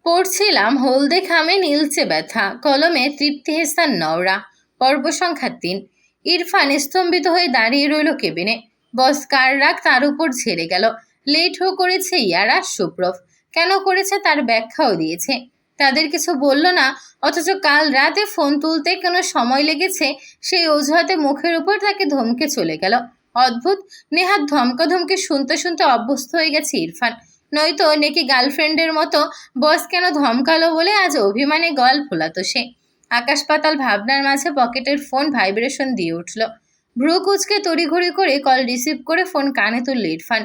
পড়ছিলাম হলদে খামে নীলচে ব্যথা, কলমে তৃপ্তি হেসান নওরা। পর্ব সংখ্যা ৩। ইরফান স্তম্ভিত হয়ে দাঁড়িয়ে রইল কেবিনে। বস কার রাগ তার উপর ঝেড়ে গেল। লেটও করেছে ইয়ারা, সুপ্রভ কেন করেছে তার ব্যাখ্যাও দিয়েছে। তাদের কিছু বলল না, অথচ কাল রাতে ফোন তুলতে কোনো সময় লেগেছে সেই অজুহাতে মুখের উপর তাকে ধমকে চলে গেল। অদ্ভুত, নেহাত ধমকে শুনতে শুনতে অভ্যস্ত হয়ে গেছে ইরফান। নয়তো নাকি গার্লফ্রেন্ডের মতো বস কেন ধমকালো বলে আজ অভিমানে গল ফোলাতো সে। আকাশ পাতাল ভাবনার মাঝে পকেটের ফোন ভাইব্রেশন দিয়ে উঠল। ভ্রু কুচকে তড়িঘড়ি করে কল রিসিভ করে ফোন কানে তুলল ইরফান।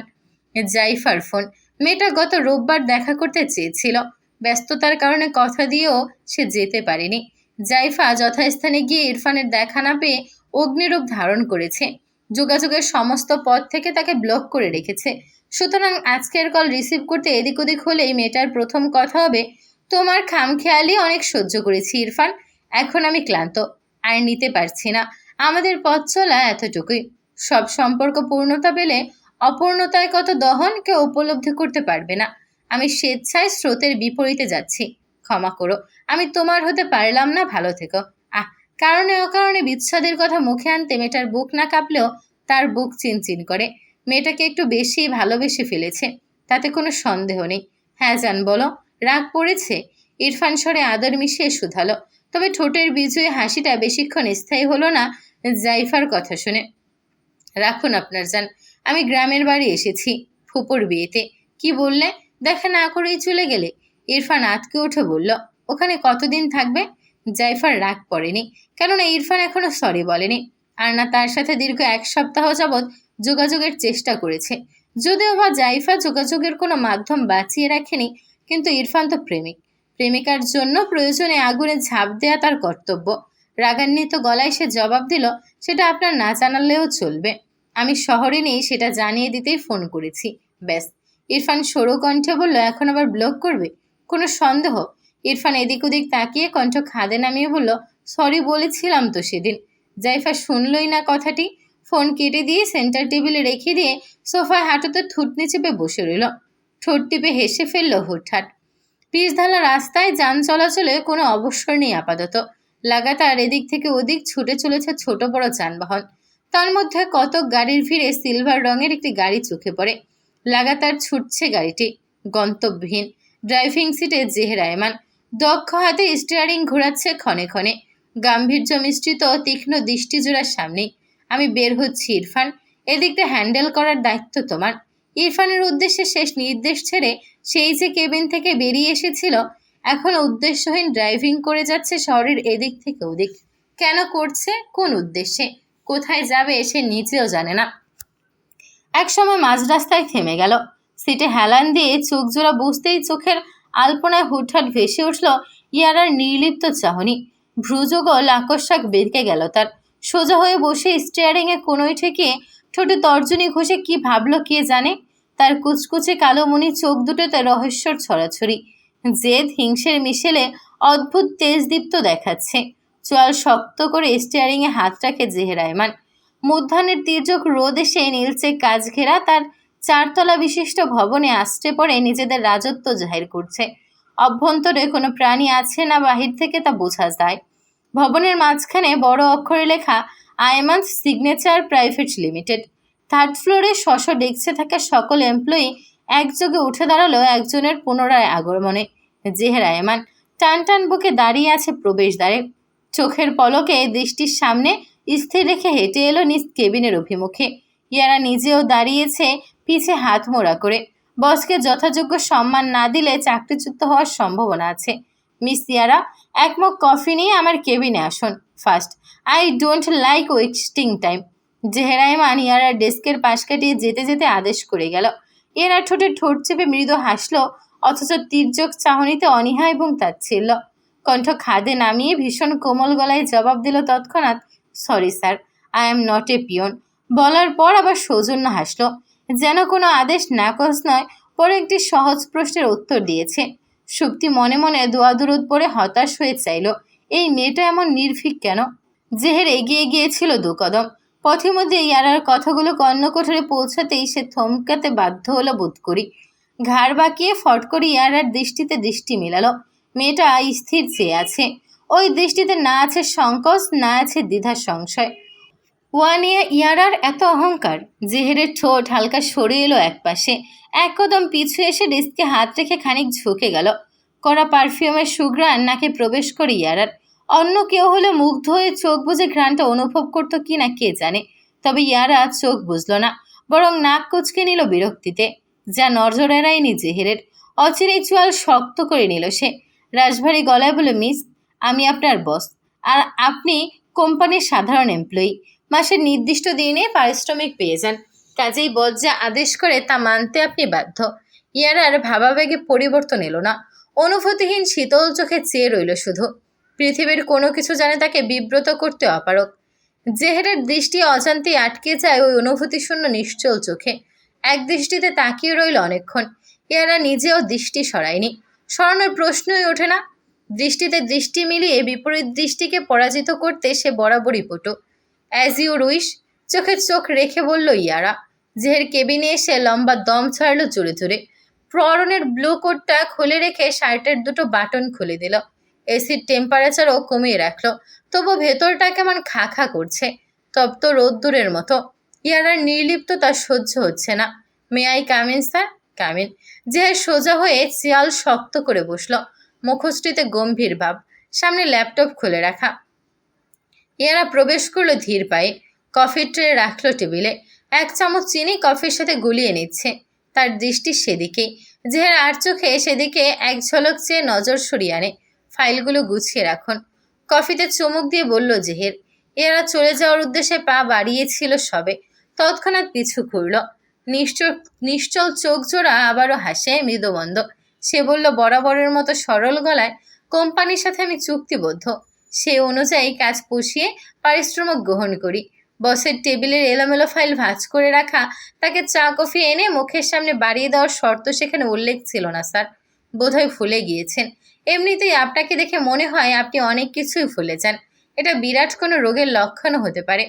জাইফার ফোন। মেয়েটা গত রোববার দেখা করতে চেয়েছিল, ব্যস্ততার কারণে কথা দিয়েও সে যেতে পারেনি। জাইফা যথাস্থানে গিয়ে ইরফানের দেখা না পেয়ে অগ্নিরূপ ধারণ করেছে। যোগাযোগের সমস্ত পথ থেকে তাকে ব্লক করে রেখেছে। সুতরাং আজকের কল রিসিভ করতে এদিক ওদিক হলেই মেয়েটার প্রথম কথা হবে, তোমার খামখেয়ালি অনেক সহ্য করেছি ইরফান, এখন আমি ক্লান্ত, আর নিতে পারছি না। আমাদের পথ চলা এতটুকুই। সব সম্পর্ক পূর্ণতা পেলে অপূর্ণতায় কত দহন কেউ উপলব্ধি করতে পারবে না। আমি স্বেচ্ছায় স্রোতের বিপরীতে যাচ্ছি, ক্ষমা করো, আমি তোমার হতে পারলাম না, ভালো থেকো। কারণে অকারণে বিচ্ছেদের কথা মুখে আনতে মেয়েটার বুক না কাঁপলেও তার বুক চিনচিন করে। মেয়েটাকে একটু বেশি ভালোবেসে ফেলেছে, তাতে কোনো সন্দেহ নেই। হ্যাঁ জান, বলো, রাগ পড়েছে? ইরফান স্বরে আদর মিশিয়ে শুধালো। তবে ঠোঁটের বিজয়ী হাসিটা বেশিক্ষণ স্থায়ী হলো না জাইফার কথা শুনে। রাখুন আপনার জান, আমি গ্রামের বাড়ি এসেছি ফুপুর বিয়েতে। কি বললে? দেখা না করেই চলে গেলে? ইরফান আতকে উঠে বলল, ওখানে কতদিন থাকবে? জাইফার রাগ পড়েনি, কেননা ইরফান এখনো সরি বলেনি, আর না তার সাথে দীর্ঘ 1 সপ্তাহ যাবৎ যোগাযোগের চেষ্টা করেছে। যদিও বা জাইফা যোগাযোগের কোনো মাধ্যম বাঁচিয়ে রাখেনি, কিন্তু ইরফান তো প্রেমিক। প্রেমিকার জন্য প্রয়োজনে আগুনে ঝাঁপ দেয়া তার কর্তব্য। রাগান্বিত গলায় সে জবাব দিল, সেটা আপনার না জানালেও চলবে, আমি শহরে নেই সেটা জানিয়ে দিতেই ফোন করেছি, ব্যাস। ইরফান সরু কণ্ঠে বলল, এখন আবার ব্লক করবে? কোনো সন্দেহ? ইরফান এদিক ওদিক তাকিয়ে কণ্ঠ খাদে নামিয়ে বলল, সরি বলেছিলাম তো সেদিন। জাইফা শুনলই না কথাটি। ফোন কেটে দিয়ে সেন্টার টেবিলে রেখে দিয়ে সোফায় হাঁটুতে থুতনি চেপে বসে রইল। ঠোঁট টিপে হেসে ফেলল হুটহাট। পিচঢালা রাস্তায় যান চলাচলে কোনো অবসর নেই আপাতত। লাগাতার এদিক থেকে ওদিক ছুটে চলেছে ছোট বড় যানবাহন। তার মধ্যে কতক গাড়ির ভিড়ে সিলভার রঙের একটি গাড়ি চোখে পড়ে। লাগাতার ছুটছে গাড়িটি, গন্তব্যহীন। ড্রাইভিং সিটে জেহরায়মান দক্ষ হাতে স্টিয়ারিং ঘোরাচ্ছে ক্ষণে ক্ষণে, গাম্ভীর্য মিশ্রিত তীক্ষ্ণ দৃষ্টিজোড়ার সামনেই। আমি বের হচ্ছি ইরফান, এদিকটা হ্যান্ডেল করার দায়িত্ব তোমার। ইরফানের উদ্দেশ্যে শেষ নির্দেশ ছেড়ে সেই যে কেবিন থেকে বেরিয়ে এসেছিল, এখন উদ্দেশ্যহীন ড্রাইভিং করে যাচ্ছে শহরের এদিক থেকে ওদিক। কেন করছে, কোন উদ্দেশ্যে, কোথায় যাবে সে নিজেও জানে না। একসময় মাঝ রাস্তায় থেমে গেল। সিটে হেলান দিয়ে চোখ জোড়া বুঝতেই চোখের আলপনায় হুটহাট ভেসে উঠল ইয়ারার নির্লিপ্ত চাহনি। ভ্রুযুগল আকস্মাক বেঁকে গেল তার। সোজা হয়ে বসে স্টিয়ারিংয়ে কোনোই ঠেকিয়ে ঠোঁটে তর্জনী ঘষে কি ভাবলো কে জানে। তার কুচকুচে কালো মনি চোখ দুটোতে রহস্যর ছড়াছড়ি। জেদ হিংসের মিশেলে অদ্ভুত তেজদীপ্ত দেখাচ্ছে। চোয়াল শক্ত করে স্টিয়ারিংয়ে হাত রাখে জেহরায়মান। মধ্যাহ্নের তীর্যক রোদ এসে নীলচে কাজ ঘেরা তার 4 তলা বিশিষ্ট ভবনে আশ্রে পড়ে নিজেদের রাজত্ব জাহির করছে। অভ্যন্তরে কোনো প্রাণী আছে না বাহির থেকে তা বোঝা যায়। ভবনের মাঝখানে বড় অক্ষরে লেখা আয়মান্স সিগনেচার প্রাইভেট লিমিটেড। 3rd ফ্লোরে ডেস্কে থাকা সকল এমপ্লয়ি একযোগে উঠে দাঁড়ালো একজনের পুনরায় আগমনে। জেহরায়মান টান টান বুকে দাঁড়িয়ে আছে প্রবেশদ্বারে, চোখের পলকে দৃষ্টির সামনে স্থির রেখে হেঁটে এলো নিজ কেবিনের অভিমুখে। ইয়ারা নিজেও দাঁড়িয়েছে পিছে হাত মোড়া করে। বসকে যথাযোগ্য সম্মান না দিলে চাকরিচ্যুত হওয়ার সম্ভাবনা আছে। মিস ইয়ারা, 1 মগ কফি নিয়ে আমার কেবিনে আসুন, first. I don't like wasting time. জেহরায়মান ইয়ারার ডেস্কের পাশ কাটিয়ে যেতে যেতে আদেশ করে গেল। ইয়ারা ঠোঁটে ঠোঁট চেপে মৃদু হাসল, অথচ তীর্যক চাহনিতে অনীহা এবং তাচ্ছিল্য। কণ্ঠ খাদে নামিয়ে ভীষণ কোমল গলায় জবাব দিল তৎক্ষণাৎ, sorry sir, I am not a peon. বলার পর আবার সৌজন্য হাসল, যেন কোনো আদেশ নাকচ নয়, পরে একটি সহজ প্রশ্নের উত্তর দিয়েছে। সুপ্তি মনে মনে দোয়াদুরুদ পড়ে হতাশ হয়ে চাইল, এই মেয়েটা এমন নির্ভীক কেন? জেহের এগিয়ে গিয়েছিল 2 কদম। পথে মধ্যে ইয়ারার কথাগুলো কর্ণকোঠরে পৌঁছাতেই সে থমকাতে বাধ্য হলো বোধ করি। ঘাড় বাঁকিয়ে ফট করে ইয়ারার দৃষ্টিতে দৃষ্টি মেলালো। মেয়েটা স্থির চেয়ে আছে। ওই দৃষ্টিতে না আছে সংকোচ, না আছে দ্বিধা সংশয়। ওয়ানিয়া ইয়ারার এত অহংকার। জেহেরের ঠোঁট হালকা সরে এলো একপাশে। এক কদম পিছু এসে ডেস্কে হাত রেখে খানিক ঝুঁকে গেল। কড়া পারফিউমের সুঘ্রাণ নাকে প্রবেশ করে ইয়ারার। অন্য কেউ হলে মুগ্ধ হয়ে চোখ বুজে ঘ্রাণটা অনুভব করতো কি না কে জানে, তবে ইয়ারা চোখ বুঝল না, বরং নাক কুচকে নিল বিরক্তিতে। যা নজর এড়ায়নি জেহেরের। অচিরেই চোয়াল শক্ত করে নিল সে। রাশভারী গলায় বলে, মিস, আমি আপনার বস, আর আপনি কোম্পানির সাধারণ এমপ্লয়ি। মাসের নির্দিষ্ট দিনে পারিশ্রমিক পেয়ে যান, কাজেই বস যা আদেশ করে তা মানতে আপনি বাধ্য। ইয়ারার ভাবাবেগে পরিবর্তন এলো না। অনুভূতিহীন শীতল চোখে চেয়ে রইল শুধু। পৃথিবীর কোনো কিছু জানে তাকে বিব্রত করতে অপারক। জেহেরের দৃষ্টি অজান্তেই আটকে যায় ওই অনুভূতিশূন্য নিশ্চল চোখে। এক দৃষ্টিতে তাকিয়ে রইল অনেকক্ষণ। ইয়ারা নিজেও দৃষ্টি সরায়নি, সরানোর প্রশ্নই ওঠে না। দৃষ্টিতে দৃষ্টি মিলিয়ে বিপরীত দৃষ্টিকে পরাজিত করতে সে বরাবরই পটু। অ্যাজ ইউ উইশ, চোখে চোখ রেখে বলল ইয়ারা। জেহের কেবিনে এসে লম্বা দম ছাড়ল জোরে জোরে। পরনের ব্লু কোটটা খুলে রেখে শার্টের দুটো বাটন খুলে দিল। এসির টেম্পারেচারও কমিয়ে রাখলো, তবু ভেতরটা কেমন খা খা করছে, তপ্ত রোদ্দুরের মতো। ইয়ারার নির্লিপ্ততা সহ্য হচ্ছে না। May I come in sir? Come in. জেহের সোজা হয়ে চেয়াল শক্ত করে বসল, মুখশ্রীতে গম্ভীর ভাব, সামনে ল্যাপটপ খুলে রাখা। ইয়ারা প্রবেশ করলো ধীর পায়ে। কফির ট্রে রাখলো টেবিলে। 1 চামচ চিনি কফির সাথে গুলিয়ে নিচ্ছে। তার দৃষ্টি সেদিকেই। জেহের আর চোখে সেদিকে এক ঝলক চেয়ে নজর সরিয়ে আনে। ফাইলগুলো গুছিয়ে রাখুন। কফিতে চুমুক দিয়ে বলল জেহের। এরা চলে যাওয়ার উদ্দেশ্যে পা বাড়িয়েছিল সবে, তৎক্ষণাৎ পিছু ঘুরল। নিশ্চল চোখ জোড়া আবারও হাসে মৃদুমন্দ। সে বলল বরাবরের মতো সরল গলায়, কোম্পানির সাথে আমি চুক্তিবদ্ধ, সে অনুযায়ী কাজ পুষিয়ে পারিশ্রমিক গ্রহণ করি। বসের টেবিলের এলোমেলো ফাইল ভাঁজ করে রাখা, তাকে চা কফি এনে মুখের সামনে বাড়িয়ে দেওয়ার শর্ত সেখানে উল্লেখ ছিল না স্যার। বোধহয় ভুলে গিয়েছেন। এমনিতেই আপনাকে দেখে মনে হয় আপনি অনেক কিছুই ভুলে যান। এটা বিরাট কোনো রোগের লক্ষণও হতে পারে।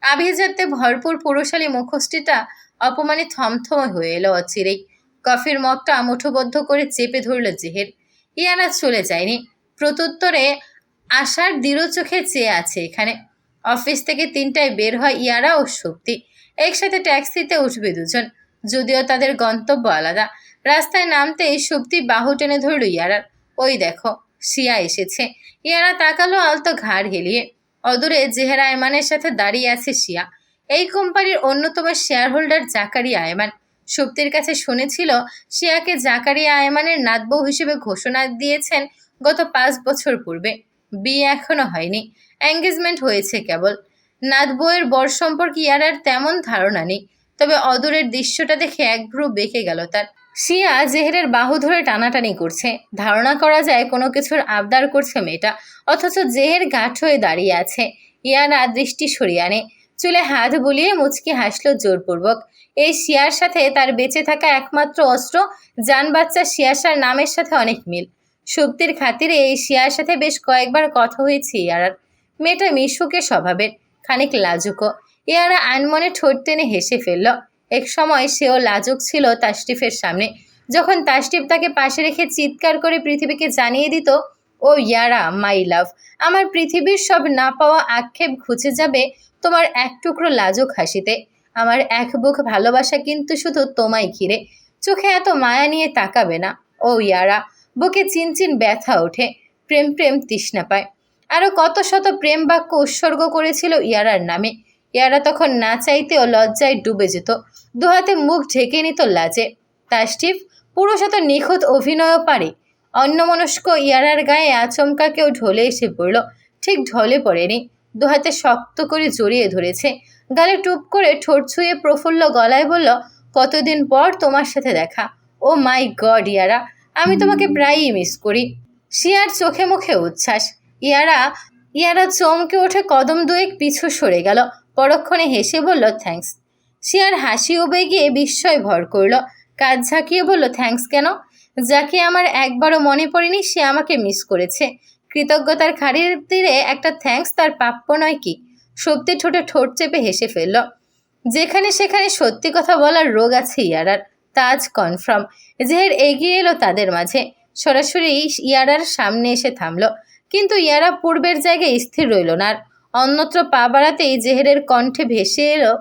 আভিজাত্যে ভরপুর পুরুষালী মুখোশটিটা অপমানে থমথম হয়ে এলো অচিরেই। কফির মগটা মুঠোবদ্ধ করে চেপে ধরল জেহের। ইয়ানা চলে যায়নি। প্রত্যুত্তরে আশার দৃঢ় চোখে চেয়ে আছে এখানে। অফিস থেকে 3টায় বের হয় ইয়ারা ও শক্তি। একসাথে ট্যাক্সিতে উঠবে দুজন, যদিও তাদের গন্তব্য আলাদা। রাস্তায় নামতেই শক্তি বাহু টেনে ধরল ইয়ারার। ওই দেখো, শিয়া এসেছে। ইয়ারা তাকালো আলতো ঘাড় হেলিয়ে। অদূরে জেহের আয়মানের সাথে দাঁড়িয়ে আছে শিয়া, এই কোম্পানির অন্যতম শেয়ার হোল্ডার জাকারিয়া আয়মান। শক্তির কাছে শুনেছিল শিয়াকে জাকারিয়া আয়মানের নাতবউ হিসেবে ঘোষণা দিয়েছেন গত 5 বছর পূর্বে। বিয়ে এখনো হয়নি, এঙ্গেজমেন্ট হয়েছে কেবল। নাতবউয়ের বর সম্পর্কে ইয়ারার তেমন ধারণা নেই, তবে অদূরের দৃশ্যটা দেখে এক ভ্রু বেঁকে গেল তার। শিয়া জেহেরের বাহু ধরে টানাটানি করছে। ধারণা করা যায় কোনো কিছুর আবদার করছে মেয়েটা, অথচ জেহের গাঁঠ হয়ে দাঁড়িয়ে আছে। ইয়ারা দৃষ্টি সরিয়ে আনে। চুলে হাত বুলিয়ে মুচকি হাসলো জোরপূর্বক। এই শিয়ার সাথে তার বেঁচে থাকা একমাত্র অস্ত্র জান বাচ্চা শিয়াশার নামের সাথে অনেক মিল। শক্তির খাতিরে এই শিয়ার সাথে বেশ কয়েকবার কথা হয়েছে ইয়ারার। মেয়েটা মিশুকে স্বভাবের, খানিক লাজুকও। ইয়ারা আনমনে ঠোঁট টেনে হেসে ফেলল। এক সময় সেও লাজুক ছিল তাশরিফের সামনে, যখন তাশরিফ তাকে পাশে রেখে চিৎকার করে পৃথিবীকে জানিয়ে দিত, ও ইয়ারা মাই লাভ, আমার পৃথিবীর সব না পাওয়া আক্ষেপ ঘুচে যাবে তোমার এক টুকরো লাজুক হাসিতে। আমার এক বুক ভালোবাসা কিন্তু শুধু তোমায় ঘিরে। চোখে এত মায়া নিয়ে তাকাবে না। ও ইয়ারা, বুকে চিনচিন ব্যথা ওঠে। প্রেম প্রেম তৃষ্ণা পায়। আরও কত শত প্রেম বাক্য উৎসর্গ করেছিল ইয়ারার নামে। ইয়ারা তখন না চাইতেও লজ্জায় ডুবে যেত, দুহাতে মুখ ঢেকে নিত লাজে। তাশরিফ পুরুষত নিখুঁত অভিনয়ও পারে। অন্যমনস্ক ইয়ারার গায়ে আচমকা কেউ ঢলে এসে পড়ল। ঠিক ঢলে পড়েনি, দুহাতে শক্ত করে জড়িয়ে ধরেছে। গালে টুপ করে ঠোঁট ছুঁয়ে প্রফুল্ল গলায় বলল, কতদিন পর তোমার সাথে দেখা। ও মাই গড ইয়ারা, আমি তোমাকে প্রায়ই মিস করি। শিয়ার চোখে মুখে উচ্ছ্বাস। ইয়ারা চমকে ওঠে, কদম দুয়েক পিছু সরে গেল। পরক্ষণে হেসে বলল, থ্যাঙ্কস। শিয়ার হাসি উবে গিয়ে বিস্ময় ভর করল। কাজ ঝাঁকিয়ে বলল, থ্যাঙ্কস কেন? যাকে আমার একবারও মনে পড়েনি সে আমাকে মিস করেছে। কৃতজ্ঞতার খাড়ির তীরে একটা থ্যাঙ্কস তার প্রাপ্য নয় কি? শক্তি ঠোঁটে ঠোঁট চেপে হেসে ফেলল। যেখানে সেখানে সত্যি কথা বলার রোগ আছে ইয়ারার, তাজ কনফার্ম। জেহের এগিয়ে এলো তাদের মাঝে, সরাসরি ইয়ারার সামনে এসে থামলো, কিন্তু ইয়ারা পূর্বের জায়গায় স্থির রইল না। আর অন্যত্র পা বাড়াতেই জেহেরের কণ্ঠে ভেসে এলো,